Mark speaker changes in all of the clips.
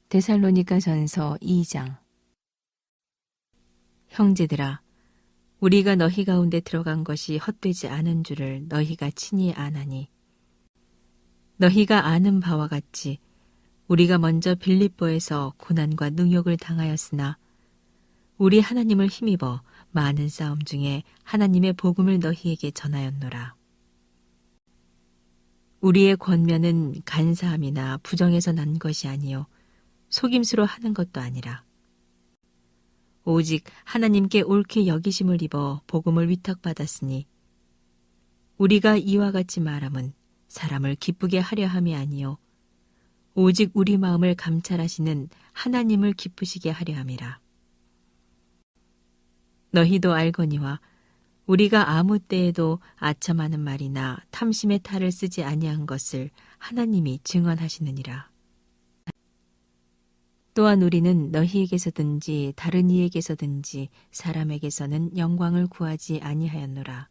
Speaker 1: 데살로니가전서 2장. 형제들아, 우리가 너희 가운데 들어간 것이 헛되지 않은 줄을 너희가 친히 아나니, 너희가 아는 바와 같이 우리가 먼저 빌립보에서 고난과 능욕을 당하였으나 우리 하나님을 힘입어 많은 싸움 중에 하나님의 복음을 너희에게 전하였노라. 우리의 권면은 간사함이나 부정에서 난 것이 아니요 속임수로 하는 것도 아니라 오직 하나님께 옳게 여기심을 입어 복음을 위탁받았으니 우리가 이와 같이 말함은 사람을 기쁘게 하려 함이 아니요 오직 우리 마음을 감찰하시는 하나님을 기쁘시게 하려 함이라. 너희도 알거니와 우리가 아무 때에도 아첨하는 말이나 탐심의 탈을 쓰지 아니한 것을 하나님이 증언하시느니라. 또한 우리는 너희에게서든지 다른 이에게서든지 사람에게서는 영광을 구하지 아니하였노라.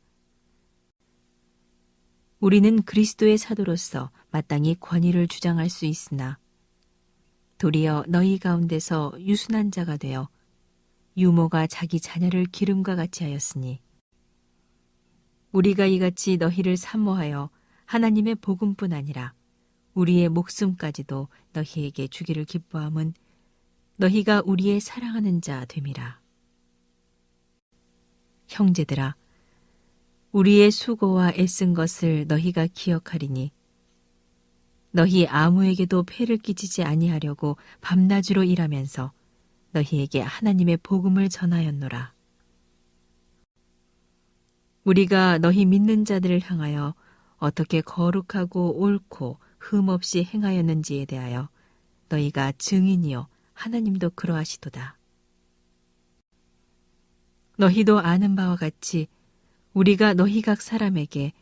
Speaker 1: 우리는 그리스도의 사도로서 마땅히 권위를 주장할 수 있으나 도리어 너희 가운데서 유순한 자가 되어 유모가 자기 자녀를 기름과 같이 하였으니 우리가 이같이 너희를 사모하여 하나님의 복음뿐 아니라 우리의 목숨까지도 너희에게 주기를 기뻐함은 너희가 우리의 사랑하는 자 됨이라. 형제들아, 우리의 수고와 애쓴 것을 너희가 기억하리니 너희 아무에게도 폐를 끼치지 아니하려고 밤낮으로 일하면서 너희에게 하나님의 복음을 전하였노라. 우리가 너희 믿는 자들을 향하여 어떻게 거룩하고 옳고 흠없이 행하였는지에 대하여 너희가 증인이요 하나님도 그러하시도다. 너희도 아는 바와 같이 우리가 너희 각 사람에게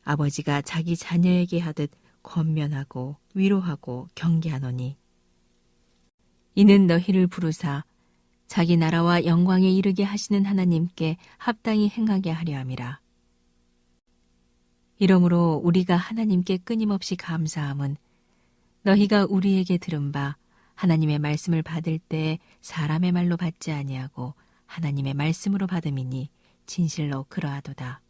Speaker 1: 아버지가 자기 자녀에게 하듯 권면하고 위로하고 경계하노니 이는 너희를 부르사 자기 나라와 영광에 이르게 하시는 하나님께 합당히 행하게 하려 함이라. 이러므로 우리가 하나님께 끊임없이 감사함은 너희가 우리에게 들은 바 하나님의 말씀을 받을 때 사람의 말로 받지 아니하고 하나님의 말씀으로 받음이니 진실로 그러하도다.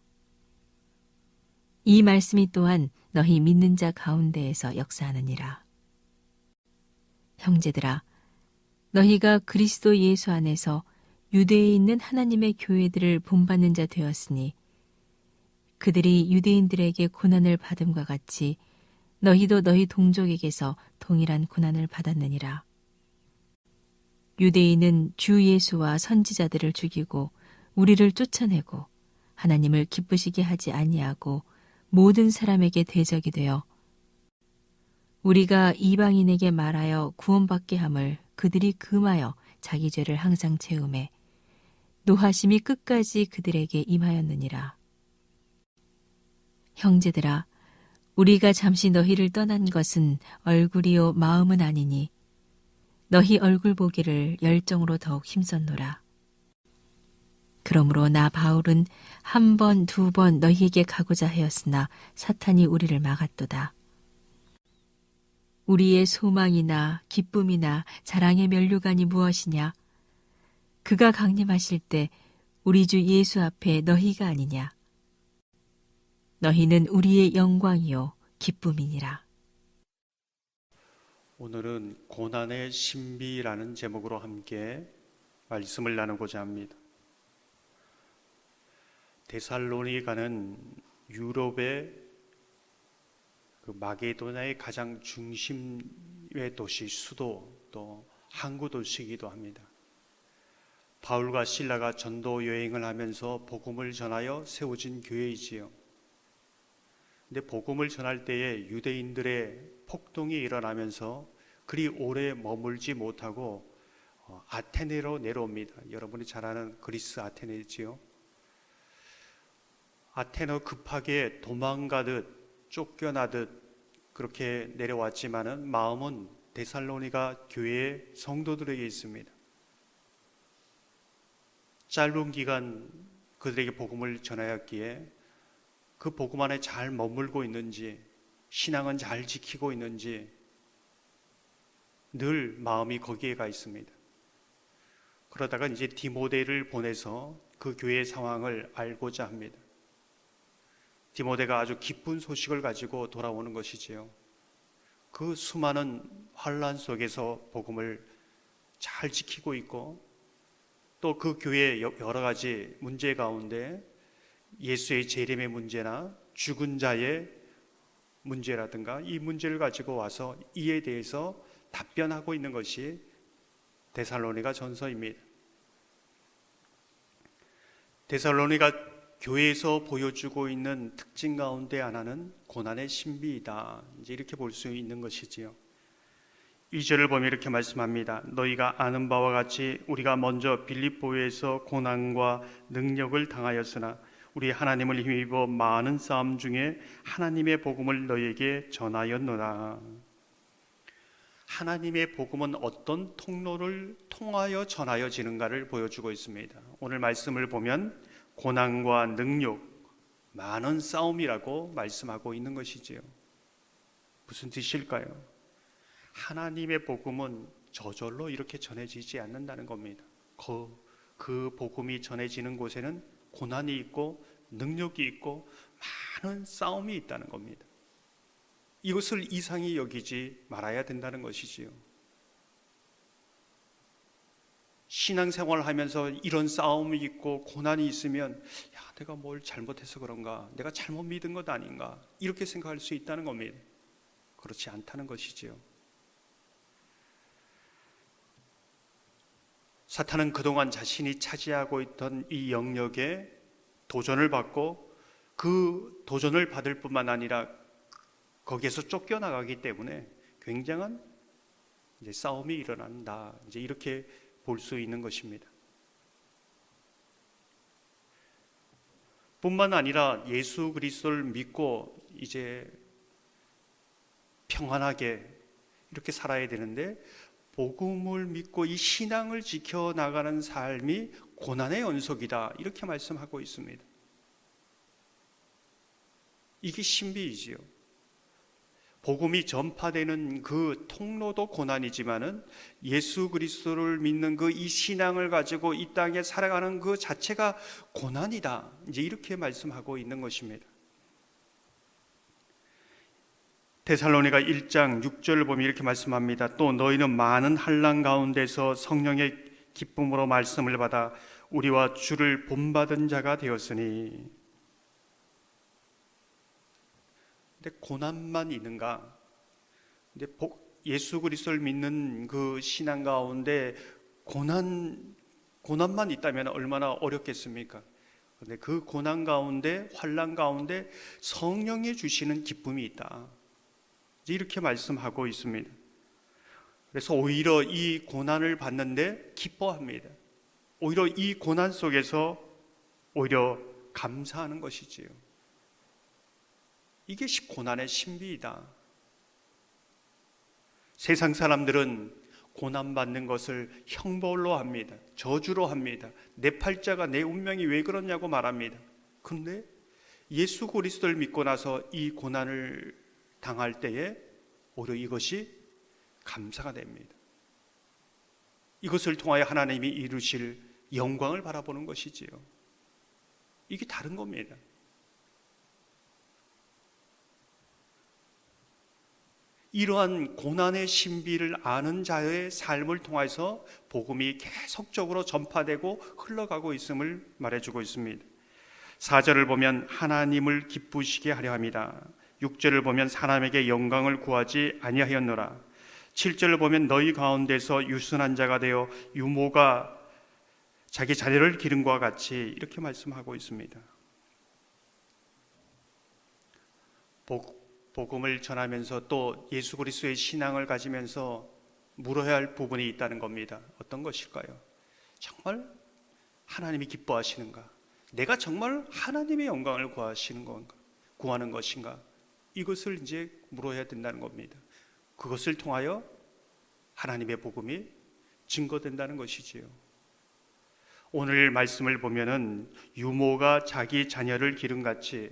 Speaker 1: 이 말씀이 또한 너희 믿는 자 가운데에서 역사하느니라. 형제들아, 너희가 그리스도 예수 안에서 유대에 있는 하나님의 교회들을 본받는 자 되었으니 그들이 유대인들에게 고난을 받음과 같이 너희도 너희 동족에게서 동일한 고난을 받았느니라. 유대인은 주 예수와 선지자들을 죽이고 우리를 쫓아내고 하나님을 기쁘시게 하지 아니하고 모든 사람에게 대적이 되어 우리가 이방인에게 말하여 구원받게 함을 그들이 금하여 자기 죄를 항상 채우매 노하심이 끝까지 그들에게 임하였느니라. 형제들아, 우리가 잠시 너희를 떠난 것은 얼굴이요 마음은 아니니 너희 얼굴 보기를 열정으로 더욱 힘썼노라. 그러므로 나 바울은 한 번, 두 번 너희에게 가고자 하였으나 사탄이 우리를 막았도다. 우리의 소망이나 기쁨이나 자랑의 면류관이 무엇이냐? 그가 강림하실 때 우리 주 예수 앞에 너희가 아니냐? 너희는 우리의 영광이요 기쁨이니라.
Speaker 2: 오늘은 고난의 신비라는 제목으로 함께 말씀을 나누고자 합니다. 데살로니가는 유럽의 마게도냐의 가장 중심의 도시, 수도 또 항구 도시이기도 합니다. 바울과 실라가 전도 여행을 하면서 복음을 전하여 세워진 교회이지요. 근데 복음을 전할 때에 유대인들의 폭동이 일어나면서 그리 오래 머물지 못하고 아테네로 내려옵니다. 여러분이 잘 아는 그리스 아테네지요. 아테네 급하게 도망가듯 쫓겨나듯 그렇게 내려왔지만은 마음은 데살로니가 교회의 성도들에게 있습니다. 짧은 기간 그들에게 복음을 전하였기에 그 복음 안에 잘 머물고 있는지, 신앙은 잘 지키고 있는지 늘 마음이 거기에 가 있습니다. 그러다가 이제 디모데를 보내서 그 교회의 상황을 알고자 합니다. 디모데가 아주 기쁜 소식을 가지고 돌아오는 것이지요. 그 수많은 환란 속에서 복음을 잘 지키고 있고, 또 그 교회의 여러 가지 문제 가운데 예수의 재림의 문제나 죽은 자의 문제라든가 이 문제를 가지고 와서 이에 대해서 답변하고 있는 것이 데살로니가 전서입니다. 데살로니가 교회에서 보여주고 있는 특징 가운데 하나는 고난의 신비이다. 이제 이렇게 볼 수 있는 것이지요. 2절을 보면 이렇게 말씀합니다. 너희가 아는 바와 같이 우리가 먼저 빌립보에서 고난과 능력을 당하였으나 우리 하나님을 힘입어 많은 싸움 중에 하나님의 복음을 너희에게 전하였노라. 하나님의 복음은 어떤 통로를 통하여 전하여지는가를 보여주고 있습니다. 오늘 말씀을 보면 고난과 능력, 많은 싸움이라고 말씀하고 있는 것이지요. 무슨 뜻일까요? 하나님의 복음은 저절로 이렇게 전해지지 않는다는 겁니다. 그 복음이 전해지는 곳에는 고난이 있고 능력이 있고 많은 싸움이 있다는 겁니다. 이것을 이상히 여기지 말아야 된다는 것이지요. 신앙생활을 하면서 이런 싸움이 있고 고난이 있으면 내가 뭘 잘못해서 그런가, 내가 잘못 믿은 것 아닌가, 이렇게 생각할 수 있다는 겁니다. 그렇지 않다는 것이지요. 사탄은 그동안 자신이 차지하고 있던 이 영역에 도전을 받고 그 도전을 받을 뿐만 아니라 거기에서 쫓겨나가기 때문에 굉장한 이제 싸움이 일어난다. 이제 이렇게 볼 수 있는 것입니다. 뿐만 아니라 예수 그리스도를 믿고 이제 평안하게 이렇게 살아야 되는데, 복음을 믿고 이 신앙을 지켜나가는 삶이 고난의 연속이다, 이렇게 말씀하고 있습니다. 이게 신비이지요. 복음이 전파되는 그 통로도 고난이지만은 예수 그리스도를 믿는 그 이 신앙을 가지고 이 땅에 살아가는 그 자체가 고난이다, 이제 이렇게 말씀하고 있는 것입니다. 데살로니가 1장 6절을 보면 이렇게 말씀합니다. 또 너희는 많은 환난 가운데서 성령의 기쁨으로 말씀을 받아 우리와 주를 본받은 자가 되었으니. 근데 고난만 있는가? 근데 예수 그리스도를 믿는 그 신앙 가운데 고난만 있다면 얼마나 어렵겠습니까? 그런데 그 고난 가운데, 환난 가운데 성령이 주시는 기쁨이 있다, 이렇게 말씀하고 있습니다. 그래서 오히려 이 고난을 받는데 기뻐합니다. 오히려 이 고난 속에서 오히려 감사하는 것이지요. 이게 고난의 신비이다. 세상 사람들은 고난받는 것을 형벌로 합니다. 저주로 합니다. 내 팔자가, 내 운명이 왜 그러냐고 말합니다. 그런데 예수 그리스도를 믿고 나서 이 고난을 당할 때에 오히려 이것이 감사가 됩니다. 이것을 통하여 하나님이 이루실 영광을 바라보는 것이지요. 이게 다른 겁니다. 이러한 고난의 신비를 아는 자의 삶을 통해서 복음이 계속적으로 전파되고 흘러가고 있음을 말해주고 있습니다. 4절을 보면 하나님을 기쁘시게 하려 함이다. 6절을 보면 사람에게 영광을 구하지 아니하였노라. 7절을 보면 너희 가운데서 유순한 자가 되어 유모가 자기 자녀를 기름과 같이, 이렇게 말씀하고 있습니다. 복음을 전하면서 또 예수 그리스도의 신앙을 가지면서 물어야 할 부분이 있다는 겁니다. 어떤 것일까요? 정말 하나님이 기뻐하시는가? 내가 정말 하나님의 영광을 구하는 것인가? 이것을 이제 물어야 된다는 겁니다. 그것을 통하여 하나님의 복음이 증거된다는 것이지요. 오늘 말씀을 보면은 유모가 자기 자녀를 기름같이,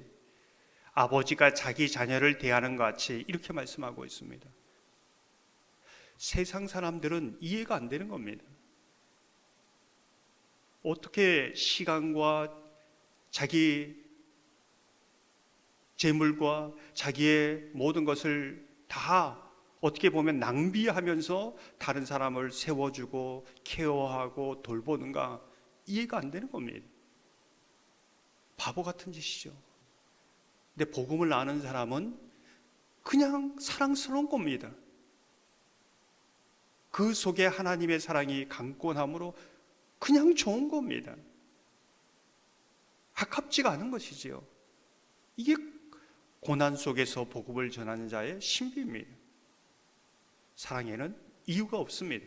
Speaker 2: 아버지가 자기 자녀를 대하는 것 같이, 이렇게 말씀하고 있습니다. 세상 사람들은 이해가 안 되는 겁니다. 어떻게 시간과 자기 재물과 자기의 모든 것을 다 어떻게 보면 낭비하면서 다른 사람을 세워주고 케어하고 돌보는가 이해가 안 되는 겁니다. 바보 같은 짓이죠. 근데 복음을 아는 사람은 그냥 사랑스러운 겁니다. 그 속에 하나님의 사랑이 강권함으로 그냥 좋은 겁니다. 아깝지가 않은 것이지요. 이게 고난 속에서 복음을 전하는 자의 신비입니다. 사랑에는 이유가 없습니다.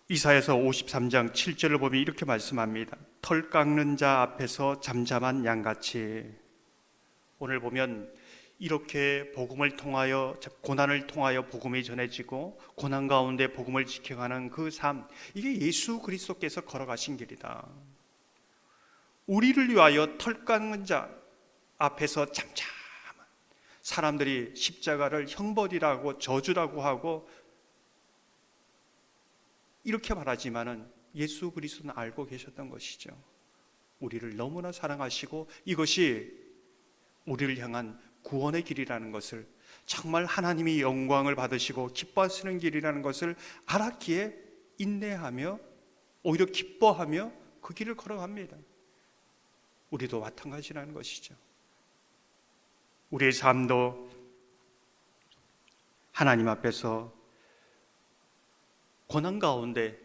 Speaker 2: 이사야서 53장 7절을 보면 이렇게 말씀합니다. 털 깎는 자 앞에서 잠잠한 양같이. 오늘 보면 이렇게 복음을 통하여, 고난을 통하여 복음이 전해지고 고난 가운데 복음을 지켜가는 그 삶, 이게 예수 그리스도께서 걸어가신 길이다. 우리를 위하여 털 깎는 자 앞에서 잠잠한, 사람들이 십자가를 형벌이라고 저주라고 하고 이렇게 말하지만은 예수 그리스도는 알고 계셨던 것이죠. 우리를 너무나 사랑하시고 이것이 우리를 향한 구원의 길이라는 것을, 정말 하나님이 영광을 받으시고 기뻐하시는 길이라는 것을 알았기에 인내하며 오히려 기뻐하며 그 길을 걸어갑니다. 우리도 마찬가지라는 것이죠. 우리의 삶도 하나님 앞에서 고난 가운데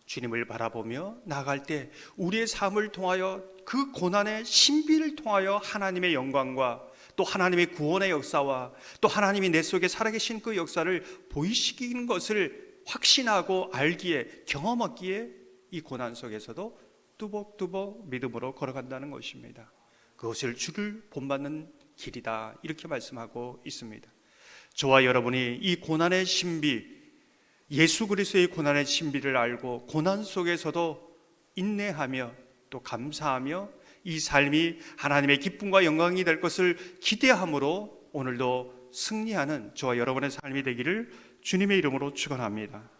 Speaker 2: 주님을 바라보며 나아갈 때 우리의 삶을 통하여 그 고난의 신비를 통하여 하나님의 영광과 또 하나님의 구원의 역사와 또 하나님이 내 속에 살아계신 그 역사를 보이시키는 것을 확신하고 알기에, 경험하기에 이 고난 속에서도 뚜벅뚜벅 믿음으로 걸어간다는 것입니다. 그것을 주를 본받는 길이다, 이렇게 말씀하고 있습니다. 저와 여러분이 이 고난의 신비, 예수 그리스도의 고난의 신비를 알고 고난 속에서도 인내하며 또 감사하며 이 삶이 하나님의 기쁨과 영광이 될 것을 기대함으로 오늘도 승리하는 저와 여러분의 삶이 되기를 주님의 이름으로 축원합니다.